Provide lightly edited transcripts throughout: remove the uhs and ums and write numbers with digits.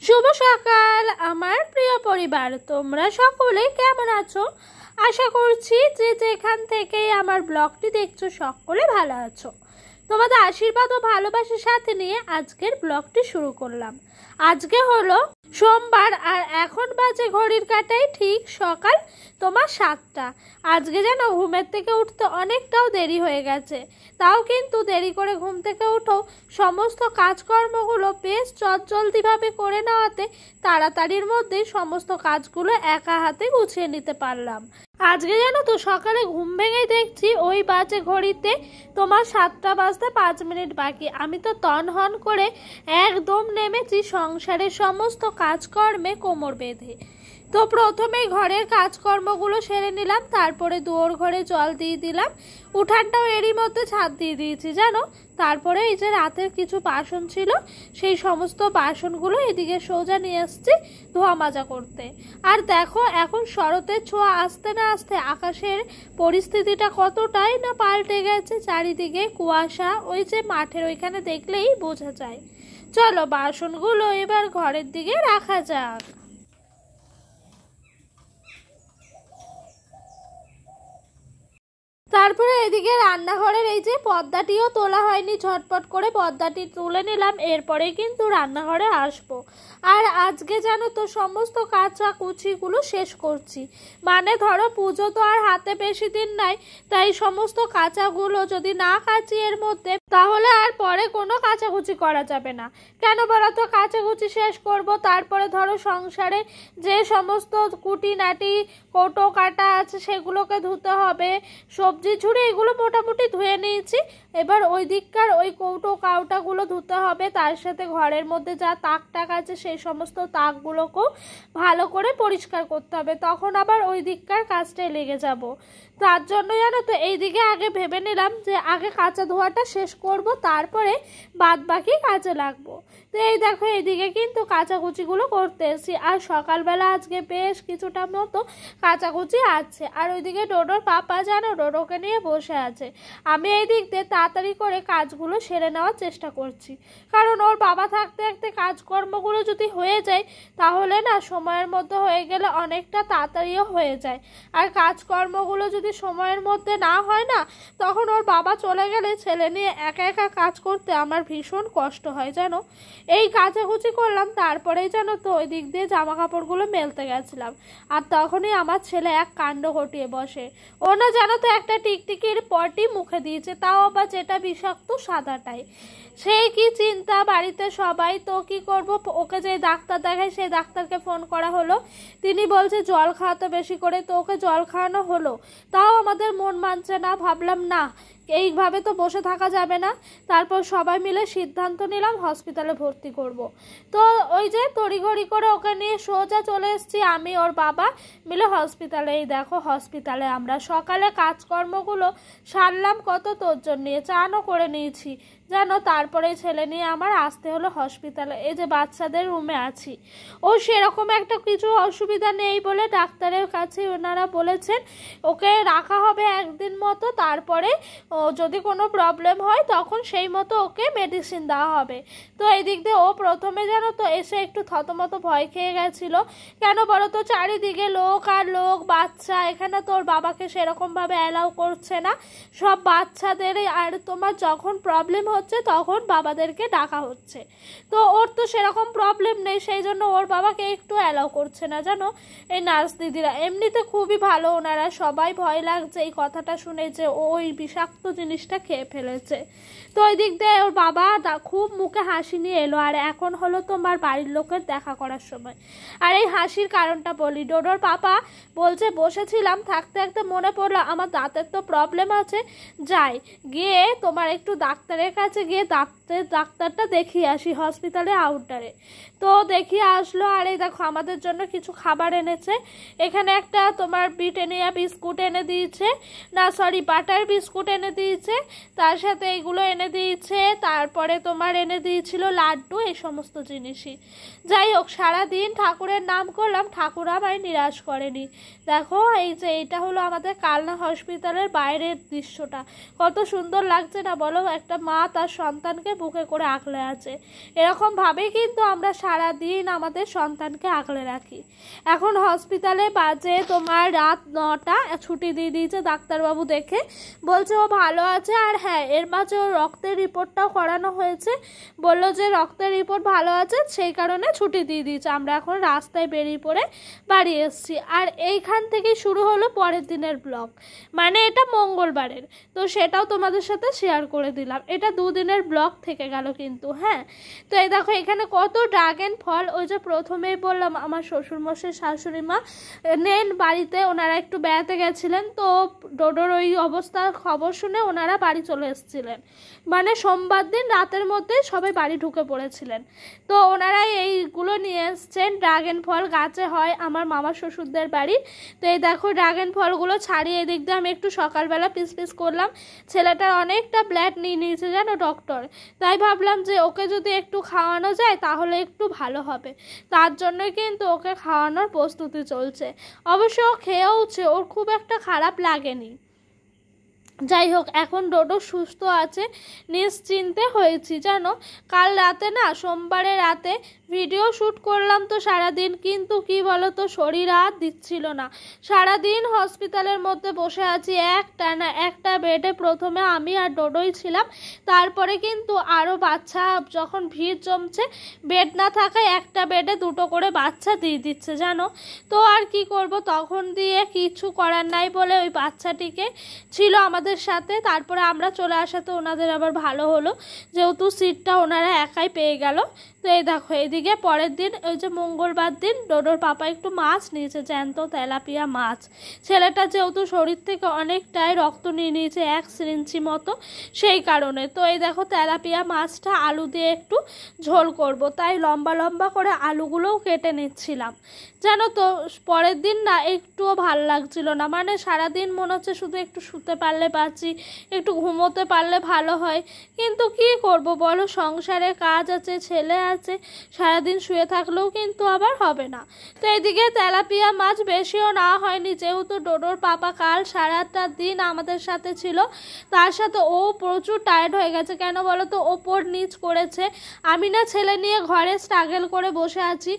শুভ সকাল আমার প্রিয় পরিবার, তোমরা সকলে কেমন আছো? আশা করছি যে যেখান থেকে আমার ব্লগটি দেখছো সকলে ভালো আছো। তোমাদের আশীর্বাদ ও ভালোবাসার সাথে নিয়ে আজকের ব্লগটি শুরু করলাম। আজকে হলো সোমবার আর এখন বাজে ঘড়ির কাঁটায় ঠিক সকাল তোমার 7টা। আজকে যেন ঘুমের থেকে উঠতে অনেকটাও দেরি হয়ে গেছে, তাও কিন্তু দেরি করে ঘুম থেকে উঠো সমস্ত কাজকর্মগুলো বেশ চটজলদিভাবে করে নেওয়াতে তাড়াতাড়ির মধ্যেই সমস্ত কাজগুলো একা হাতে গুছিয়ে নিতে পারলাম। আজকে জানো তো সকালে ঘুম ভেঙে দেখছি ওই বাজে ঘড়িতে তোমার 7টা বাজতে 5 মিনিট বাকি। আমি তো তনহন করে একদম নেমেছি সংসারের সমস্ত কাজকর্মে কোমর বেঁধে। তো প্রথমেই ঘরের কাজকর্মগুলো সেরে নিলাম, তারপরে দুয়ার ঘরে জল দিয়ে দিলাম, উঠানটাও এরই মধ্যে ছাদ দিয়ে দিয়েছি জানো। তারপরে এই যে রাতের কিছু বাসন ছিল সেই সমস্ত বাসনগুলো এদিকে সোজা নিয়ে এসছি ধোয়া মাজা করতে। আর দেখো এখন শরতের ছোঁয়া আসতে না আসতে আকাশের পরিস্থিতিটা কতটাই না পাল্টে গেছে, চারিদিকে কুয়াশা, ওই যে মাঠের ওইখানে দেখলেই বোঝা যায়। চলো বাসনগুলো এবার ঘরের দিকে রাখা যাক। তারপরে এদিকে রান্নাঘরের এই যে পর্দাটিও তোলা হয়নি, ঝটপট করে পর্দাটি তুলে নিলাম, এরপরে কিন্তু রান্নাঘরে আসবো। আর আজকে জানো তো সমস্ত কাঁচা কুচিগুলো শেষ করছি, মানে ধরো পুজো তো আর হাতে বেশি দিন নাই, তাই সমস্ত কাঁচাগুলো যদি না কাচি এর মধ্যে তাহলে আর পরে কোনো কাচাকুচি করা যাবে না। কেন বলো তো, কাচাকুচি শেষ করব, তারপরে ধরো সংসারে যে সমস্ত কুটিনাটি কৌটো কাটা আছে সেগুলোকে ধুতে হবে, সবজি ঝুড়ি এগুলো মোটামুটি ধুয়ে নিয়েছি, এবার ওই দিককার ওই কৌটো কাউটাগুলো ধুতে হবে, তার সাথে ঘরের মধ্যে যা তাক টাক আছে সেই সমস্ত তাকগুলোকেও ভালো করে পরিষ্কার করতে হবে, তখন আবার ওই দিককার কাজটায় লেগে যাব। তার জন্য জানো তো এইদিকে আগে ভেবে নিলাম যে আগে কাঁচা ধোয়াটা শেষ করব, তারপরে বাদ বাকি কাজে লাগবো। তো এই দেখো এইদিকে কিন্তু কাচাকুচিগুলো করতে এসেছি, আর সকালবেলা আজকে বেশ কিছুটা মতো কাচাকুচি আছে। আর ওইদিকে ডোডোর পাপা জানো ডোডোকে নিয়ে বসে আছে, আমি এই দিক দিয়ে তাড়াতাড়ি করে কাজগুলো সেরে নেওয়ার চেষ্টা করছি, কারণ ওর বাবা থাকতে থাকতে কাজকর্মগুলো যদি হয়ে যায় তাহলে না সময়ের মধ্যে হয়ে গেলে অনেকটা তাড়াতাড়িও হয়ে যায়, আর কাজকর্মগুলো যদি সময়ের মধ্যে না হয় না তখন ওর বাবা চলে গেলে ছেলে নিয়ে একা একা কাজ করতে আমার ভীষণ কষ্ট হয় জানো। এই কাচাকুচি করলাম, তারপরেই জানো তো ওই দিক দিয়ে জামা কাপড়গুলো মেলতে গেছিলাম, আর তখনই আমার ছেলে এক কাণ্ড ঘটিয়ে বসে। ও না জানো তো একটা টিকটিকির পটি মুখে দিয়েছে, তাও আবার যেটা বিষাক্ত সাদাটাই। সেই কি চিন্তা বাড়িতে সবাই, তো কি করব, ওকে যে ডাক্তার দেখায় সেই ডাক্তারকে ফোন করা হলো, তিনি বলছে জল খাওয়াতে বেশি করে, তো ওকে জল খাওয়ানো হলো, তাও আমাদের মন মানছে না। ভাবলাম না এইভাবে তো বসে থাকা যাবে না, তারপর সবাই মিলে সিদ্ধান্ত নিলাম হসপিটালে ভর্তি করব। তো ওই যে তড়িঘড়ি করে ওকে নিয়ে সোজা চলে এসেছি আমি ওর বাবা মিলে হসপিটালে। এই দেখো হসপিটালে আমরা সকালে কাজকর্মগুলো সারলাম, কত তোরজোর নিয়ে চানও করে নিয়েছি জানো, তারপরে ছেলে নিয়ে আমার আসতে হলো হসপিটালে। এই যে বাচ্চাদের রুমে আছি, ও সেরকম একটা কিছু অসুবিধা নেই বলে ডাক্তারের কাছে ওনারা বলেছেন ওকে রাখা হবে একদিন মতো, তারপরে যদি কোনো প্রবলেম হয় তখন সেই মতো ওকে মেডিসিন দেওয়া হবে। তো এই দিক দিয়ে ও প্রথমে জানো তো এসে একটু থতমত ভয় খেয়ে গেছিলো, কেন বলো তো চারিদিকে লোক আর লোক, বাচ্চা, এখানে তোর বাবাকে সেরকমভাবে অ্যালাউ করছে না, সব বাচ্চাদের আর তোমার যখন প্রবলেম হচ্ছে তখন বাবাদেরকে ডাকা হচ্ছে, তো ওর তো সেরকম প্রবলেম নেই, সেই জন্য ওর বাবাকে একটু অ্যালাউ করছে না জানো এই নার্স দিদিরা। এমনিতে খুবই ভালো ওনারা, সবাই ভয় লাগছে এই কথাটা শুনে যে ওই বিষাক্ত জিনিসটা খেয়ে ফেলেছে। তো ওই দিক দিয়ে ওর বাবা খুব মুখে হাসি নিয়ে এলো, আর এখন হলো তোমার বাড়ির লোকের দেখা করার সময়। আর এই হাসির কারণটা বলি, ডোডোর পাপা বলছে বসেছিলাম থাকতে থাকতে মনে পড়লো আমার দাঁতের তো প্রবলেম আছে, যাই গিয়ে তোমার একটু ডাক্তারের কাছে গিয়ে ডাক্তারটা দেখিয়ে আসি হসপিটালে আউটডোরে। তো দেখিয়ে আসলো, আর এই দেখো আমাদের জন্য কিছু খাবার এনেছে, এখানে একটা তোমার ব্রিটানিয়া বিস্কুট এনে দিয়েছে, না সরি বাটার বিস্কুট এনে দিয়েছে, তার সাথে এইগুলো এনে দিয়েছে, তারপরে তোমার এনে দিয়েছিল লাড্ডু, এই সমস্ত জিনিসই। যাই হোক, সারাদিন ঠাকুরের নাম করলাম, ঠাকুর আমায় নিরাশ করেনি। দেখো এই যে এইটা হলো আমাদের কালনা হসপিটালের বাইরের দৃশ্যটা, কত সুন্দর লাগছে না বলো? একটা মা তার সন্তানকে বুকে করে আগলে আছে, এরকমভাবেই কিন্তু আমরা সারাদিন আমাদের সন্তানকে আগলে রাখি। এখন হসপিটালে বাজে তোমার রাত 9টা, ছুটি দিয়ে দিয়েছে ডাক্তারবাবু, দেখে বলছে ও ভালো আছে। আর হ্যাঁ, এর মাঝে ওর রক্তের রিপোর্টটাও করানো হয়েছে, বললো যে রক্তের রিপোর্ট ভালো আছে, সেই কারণে ছুটি দিয়ে দিয়েছে। আমরা এখন রাস্তায় বেরিয়ে পড়ে বাড়ি এসেছি। আর এইখান থেকে শুরু হলো পরের দিনের ব্লগ, মানে এটা মঙ্গলবারের, তো সেটাও তোমাদের সাথে শেয়ার করে দিলাম। এটা 2 দিনের ব্লগ থেকে গেল কিন্তু। হ্যাঁ, তো এই দেখো এখানে কত ড্রাগন ফল, ওই যে প্রথমেই বললাম আমার শ্বশুরমশাই শাশুড়ি মা নেন বাড়িতে, ওনারা একটু বেড়াতে গেছিলেন, তো ডোডোর ওই অবস্থার খবর শুনে ওনারা বাড়ি চলে এসেছিলেন, মানে সোমবার দিন রাতের মধ্যে সবাই বাড়ি ঢুকে পড়েছিলেন। তো ওনারাই এইগুলো নিয়ে এসছেন, ড্রাগন ফল গাছে হয় আমার মামা শ্বশুরদের বাড়ি। তো এই দেখো ড্রাগন ফলগুলো ছাড়িয়ে এদিক দিয়ে আমি একটু সকালবেলা পিস পিস করলাম। ছেলেটার অনেকটা ব্লাড নিয়ে নিয়েছে জানো ডক্টর, তাই ভাবলাম যে ওকে যদি একটু খাওয়ানো যায় তাহলে একটু ভালো হবে, তার জন্যই কিন্তু ওকে খাওয়ানোর প্রস্তুতি চলছে। অবশ্য ও খেয়েওছে, ওর খুব একটা খারাপ লাগেনি। যাই হোক, এখন ডোডো সুস্থ আছে, নিশ্চিন্তে হয়েছি জানো। কাল রাতে না, সোমবারে রাতে ভিডিও শ্যুট করলাম তো সারাদিন, কিন্তু কি বলো তো, শরীর আর দিচ্ছিল না। সারাদিন হসপিটালের মধ্যে বসে আছি একটানা, একটা বেডে প্রথমে আমি আর ডোডোই ছিলাম, তারপরে কিন্তু আরও বাচ্চা যখন ভিড় জমছে, বেড না থাকায় একটা বেডে 2টো করে বাচ্চা দিয়ে দিচ্ছে জানো। তো আর কি করব, তখন দিয়ে কিছু করার নাই বলে ওই বাচ্চাটিকে ছিল আমাদের সাথে, তারপরে আমরা চলে আসাতে ওনাদের আবার ভালো হলো, যেহেতু সিটটা ওনারা একাই পেয়ে গেল। তো এই দেখো এইদিকে পরের দিন, ওই যে মঙ্গলবার দিন, ডোডোর পাপা একটু মাছ নিয়েছে, জ্যান্ত তেলাপিয়া মাছ। ছেলেটা যেহেতু শরীর থেকে অনেকটাই রক্ত নিয়ে নিয়েছে 1 সিরিঞ্চি মতো, সেই কারণে। তো এই দেখো তেলাপিয়া মাছটা আলু দিয়ে একটু ঝোল করব, তাই লম্বা লম্বা করে আলুগুলোও কেটে নিচ্ছিলাম জানো। তো পরের দিন না একটুও ভাল লাগছিল না, মানে সারাদিন মনে হচ্ছে শুধু একটু শুতে পারলে বাঁচি, একটু ঘুমোতে পারলে ভালো হয়, কিন্তু কি করব বলো, সংসারে কাজ আছে, ছেলে আছে, সারাদিন শুয়ে থাকলেও কিন্তু আবার হবে না। তো এইদিকে তেলাপিয়া মাছ বেশিও না হয়নি, যেহেতু ডোডোর পাপা কাল সারাটা দিন আমাদের সাথে ছিল, তার সাথে ও প্রচুর টায়ার্ড হয়ে গেছে। কেন বলো তো, ওপর নিচ করেছে, আমি না ছেলে নিয়ে ঘরে স্ট্রাগল করে বসে আছি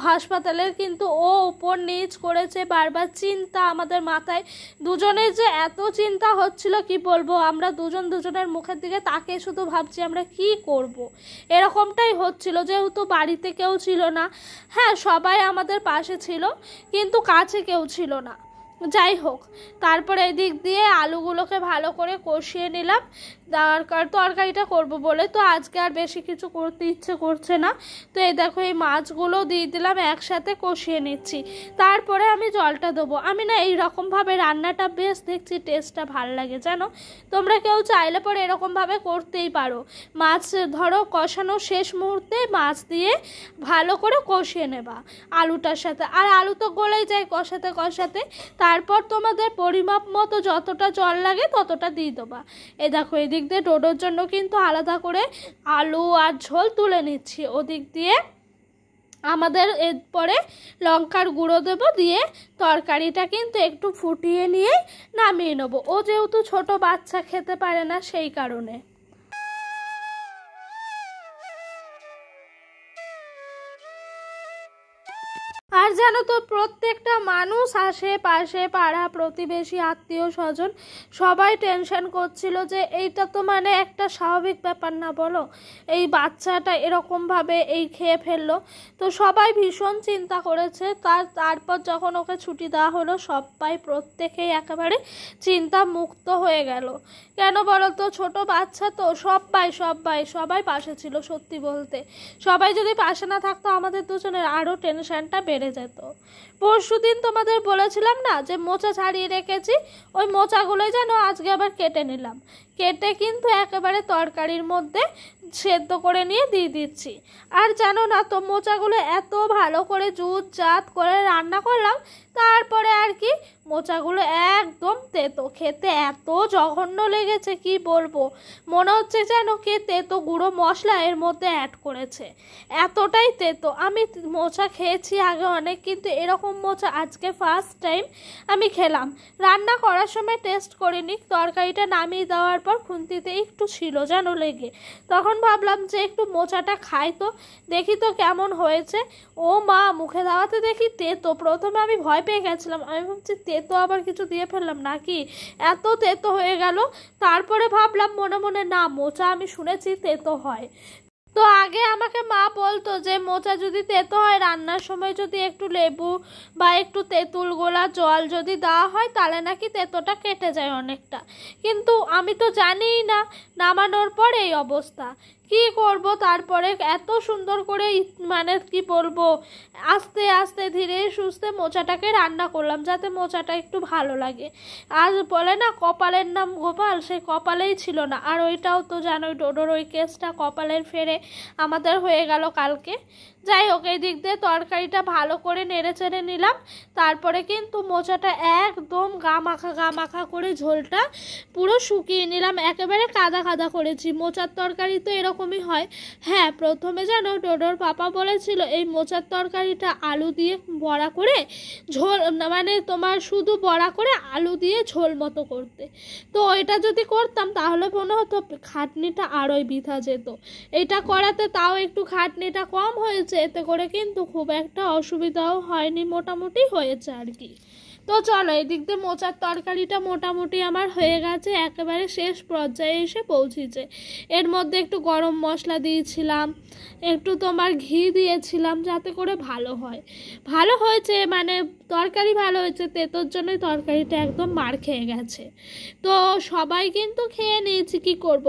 হাসপাতালের, কিন্তু ও ওপর নিচ করেছে, বারবার চিন্তা আমাদের মাথায়, দুজনের যে এত চিন্তা হচ্ছিল কি বলবো। আমরা দুজনের মুখের দিকে তাকিয়ে শুধু ভাবছি আমরা কি করব। এরকমটাই হচ্ছিল, যেহেতু বাড়িতে কেউ ছিল না। হ্যাঁ, সবাই আমাদের পাশে ছিল, কিন্তু কাছে কেউ ছিল না। যাই হোক, তারপরে এদিক দিয়ে আলুগুলোকে ভালো করে কষিয়ে নিলাম, তরকারিটা করব বলে। তো আজকে আর বেশি কিছু করতে ইচ্ছে করছে না, তো এই দেখো এই মাছগুলো দিয়ে দিলাম, একসাথে কষিয়ে নিচ্ছি। তারপরে আমি জলটা দেবো। আমি না এইরকমভাবে রান্নাটা বেশ দেখছি টেস্টটা ভাল লাগে জানো। তোমরা কেউ চাইলে পরে এরকমভাবে করতেই পারো। মাছ ধরো কষানো শেষ মুহূর্তে মাছ দিয়ে ভালো করে কষিয়ে নেবা আলুটার সাথে, আর আলু তো গলেই যায় কষাতে কষাতে। তারপর তোমাদের পরিমাপ মতো যতটা জল লাগে ততটা দিয়ে দেবা। এই দেখো এদিক দিয়ে ডোডোর জন্য কিন্তু আলাদা করে আলু আর ঝোল তুলে নিচ্ছি। ওদিক দিয়ে আমাদের এরপরে লঙ্কার গুঁড়ো দেবো, দিয়ে তরকারিটা কিন্তু একটু ফুটিয়ে নিয়ে নামিয়ে নেবো। ও যেহেতু ছোট বাচ্চা খেতে পারে না, সেই কারণে। আর জানো তো, প্রত্যেকটা মানুষ আশেপাশে পাড়া প্রতিবেশী আত্মীয় স্বজন সবাই টেনশন করছিল যে এইটা তো মানে একটা স্বাভাবিক ব্যাপার না বলো, এই বাচ্চাটা এরকমভাবে এই খেয়ে ফেললো। তো সবাই ভীষণ চিন্তা করেছে। তারপর যখন ওকে ছুটি দেওয়া হলো, সবাই প্রত্যেকেই একেবারে চিন্তা মুক্ত হয়ে গেল। কেন বলো তো, ছোট বাচ্চা তো, সবাই পাশে ছিল। সত্যি বলতে সবাই যদি পাশে না থাকতো, আমাদের দুজনের আরও টেনশনটা বেড়ে যেত। পরশুদিন তোমাদের বলেছিলাম না যে মোচা ছাড়িয়ে রেখেছি, ওই মোচাগুলোই যেন আজকে আবার কেটে নিলাম, কেটে কিন্তু একেবারে তরকারির মধ্যে সেদ্ধ করে নিয়ে দিয়ে দিচ্ছি। আর জানো না তো, মোচাগুলো এত ভালো করে জুত জাত করে রান্না করলাম, তারপরে আর কি মোচাগুলো একদম তেতো, খেতে এত জঘন্য লেগেছে কি বলবো, মনে হচ্ছে যেন কে তেতো গুঁড়ো মশলা এর মধ্যে অ্যাড করেছে, এতটাই তেতো। আমি মোচা খেয়েছি আগে অনেক, কিন্তু এরকম মোচা আজকে ফার্স্ট টাইম আমি খেলাম। রান্না করার সময় টেস্ট করিনি, তরকারিটা নামিয়ে দেওয়ার পর খুন্তিতে একটু ছিল যেন লেগে, তখন ভাবলাম যে একটু মোচাটা খাই তো, দেখি তো কেমন হয়েছে। ও মা, মুখে দেওয়াতে দেখি তেতো। প্রথমে আমি ভয় পেয়ে গেছিলাম, আমি ভাবছি তেতো আবার কিছু দিয়ে ফেললাম নাকি, এত তেতো হয়ে গেল। তারপরে ভাবলাম মনে মনে, না, মোচা আমি শুনেছি তেতো হয়। তো আগে আমাকে মা বলতো যে মোচা যদি তেতো হয়, রান্নার সময় যদি একটু লেবু বা একটু তেঁতুল গোলা জল যদি দেওয়া হয় তাহলে নাকি তেতোটা কেটে যায় অনেকটা, কিন্তু আমি তো জানিই না, নামানোর পর এই অবস্থা। কি করব, তারপরে এত সুন্দর করে মানে কি বলবো, আস্তে আস্তে ধীরে সুস্থে মোচাটাকে রান্না করলাম যাতে মোচাটা একটু ভালো লাগে। আর বলে না কপালের নাম গোপাল, সেই কপালেই ছিল না। আর ওইটাও তো জানোই, ডোডোর ওই কেসটা কপালের ফেরে আমাদের হয়ে গেল কালকে। যাই হোক, এই দিক দিয়ে তরকারিটা ভালো করে নেড়ে চেড়ে নিলাম। তারপরে কিন্তু মোচাটা একদম গা মাখা করে ঝোলটা পুরো শুকিয়ে নিলাম, একেবারে কাদা কাদা করেছি। মোচার তরকারি তো এরকমই হয়। হ্যাঁ, প্রথমে জানো ডোডোর পাপা বলেছিল এই মোচার তরকারিটা আলু দিয়ে বড়া করে ঝোল, মানে তোমার শুধু বড়া করে আলু দিয়ে ঝোল মতো করতে। তো ওইটা যদি করতাম তাহলে মনে হতো খাটনিটা আরোই বৃথা যেত। এটা করাতে তাও একটু খাটনিটা কম হয়েছে, এতে করে কিন্তু খুব একটা অসুবিধাও হয়নি, মোটামুটি হয়েছে আর কি। তো চলো, এদিক দিয়ে মোচার তরকারিটা মোটামুটি আমার হয়ে গেছে, একেবারে শেষ পর্যায়ে এসে পৌঁছেছে। এর মধ্যে একটু গরম মশলা দিয়েছিলাম, একটু তোমার ঘি দিয়েছিলাম যাতে করে ভালো হয়। ভালো হয়েছে, মানে তরকারি ভালো হয়েছে, তেতোর জন্যই তরকারিটা একদম মার খেয়ে গেছে। তো সবাই কিন্তু খেয়ে নিয়েছি, কি করব,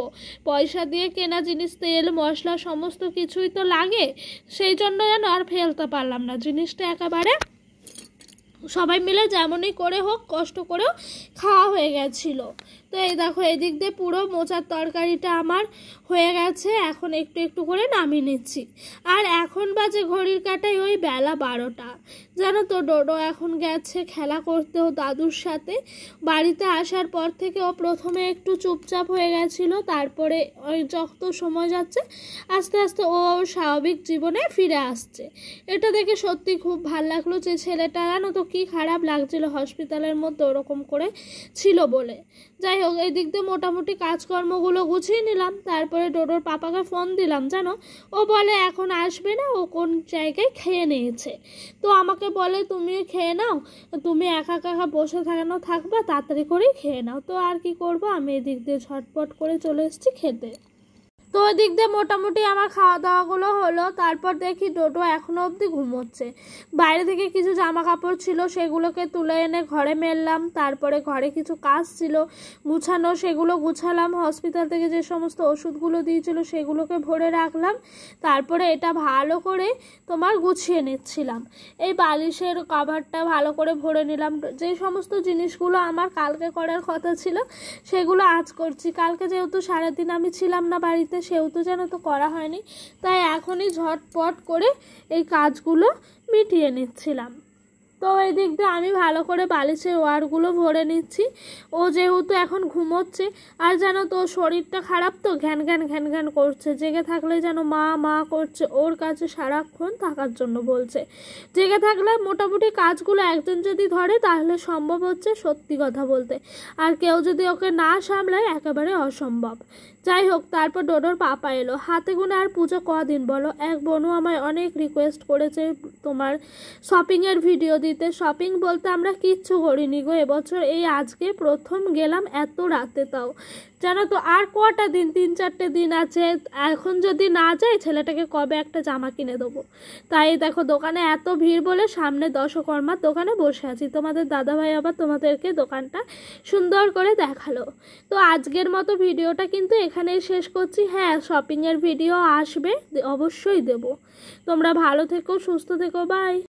পয়সা দিয়ে কেনা জিনিস, তেল মশলা সমস্ত কিছুই তো লাগে, সেই জন্য যেন আর ফেলতে পারলাম না জিনিসটা, একেবারে সবাই মিলে যেমনই করে হোক কষ্ট করেও খাওয়া হয়ে গেছিল। তো এই দেখো, এদিক দিয়ে পুরো মোচার তরকারিটা আমার হয়ে গেছে, এখন একটু একটু করে নামিয়ে নিচ্ছি। আর এখন বাজে ঘড়ির কাঁটায় ওই বেলা 12টা। জানো তো, ডোডো এখন গেছে খেলা করতে ও দাদুর সাথে। বাড়িতে আসার পর থেকে ও প্রথমে একটু চুপচাপ হয়ে গেছিল, তারপরে ওই যত সময় যাচ্ছে আস্তে আস্তে ও স্বাভাবিক জীবনে ফিরে আসছে। এটা দেখে সত্যি খুব ভালো লাগলো যে ছেলেটা, জানো তো কি খারাপ লাগছিল হসপিটালের মধ্যে ওরকম করে ছিল বলে। যাই হোক, এই দিক দিয়ে মোটামুটি কাজকর্মগুলো গুছিয়ে নিলাম। তারপরে ডোডোর পাপাকে ফোন দিলাম, জানো, ও বলে এখন আসবে না, ও কোন জায়গায় খেয়ে নিয়েছে। তো আমাকে বলে তুমিও খেয়ে নাও, তুমি একা একা বসে থাকবা, তাড়াতাড়ি করেই খেয়ে নাও। তো আর কি করব, আমি এদিক দিয়ে ঝটপট করে চলে এসেছি খেতে। তো ওই দিক দিয়ে মোটামুটি আমার খাওয়া দাওয়াগুলো হলো। তারপর দেখি ডোডো এখনও অবধি ঘুমোচ্ছে। বাইরে থেকে কিছু জামা কাপড় ছিল, সেগুলোকে তুলে এনে ঘরে মেললাম। তারপরে ঘরে কিছু কাজ ছিল গুছানো, সেগুলো গুছালাম। হসপিটাল থেকে যে সমস্ত ওষুধগুলো দিয়েছিল সেগুলোকে ভরে রাখলাম। তারপরে এটা ভালো করে তোমার গুছিয়ে নিচ্ছিলাম। এই বালিশের কভারটা ভালো করে ভরে নিলাম। যে সমস্ত জিনিসগুলো আমার কালকে করার কথা ছিল সেগুলো আজ করছি। কালকে যেহেতু সারাদিন আমি ছিলাম না বাড়িতে, সেহেতু যেন তো করা হয়নি, তাই এখনই ঝটপট করে এই কাজগুলো মিটিয়ে নিচ্ছিলাম। তো এই দিক দিয়ে আমি ভালো করে বালিশের ওয়ারগুলো ভরে নিচ্ছি। ও যেহেতু এখন ঘুমোচ্ছে, আর যেন তো শরীরটা খারাপ, তো ঘ্যান ঘ্যান করছে, জেগে থাকলে যেন মা মা করছে, ওর কাছে সারাক্ষণ থাকার জন্য বলছে। জেগে থাকলে মোটামুটি কাজগুলো একজন যদি ধরে তাহলে সম্ভব হচ্ছে, সত্যি কথা বলতে, আর কেউ যদি ওকে না সামলায় একেবারে অসম্ভব। যাই হোক, তারপর ডোডোর পাপা এলো। হাতে গুনে আর পুজো কদিন বলো। এক বোনও আমায় অনেক রিকোয়েস্ট করেছে তোমার শপিংয়ের ভিডিও দিতে। শপিং বলতে আমরা কিচ্ছু করিনি গো এবছর, এই আজকে প্রথম গেলাম এত রাতে, তাও জানো তো আর কটা দিন, 3-4টে দিন আছে। এখন যদি না যাই ছেলেটাকে কবে একটা জামা কিনে দেবো। তাই দেখো, দোকানে এত ভিড় বলে সামনে দশকর্মার দোকানে বসে আছি। তোমাদের দাদাভাই আবার তোমাদেরকে দোকানটা সুন্দর করে দেখালো। তো আজকের মতো ভিডিওটা কিন্তু এখানেই শেষ করছি। হ্যাঁ, শপিংয়ের ভিডিও আসবে, অবশ্যই দেব। তোমরা ভালো থেকো, সুস্থ থেকো, বাই।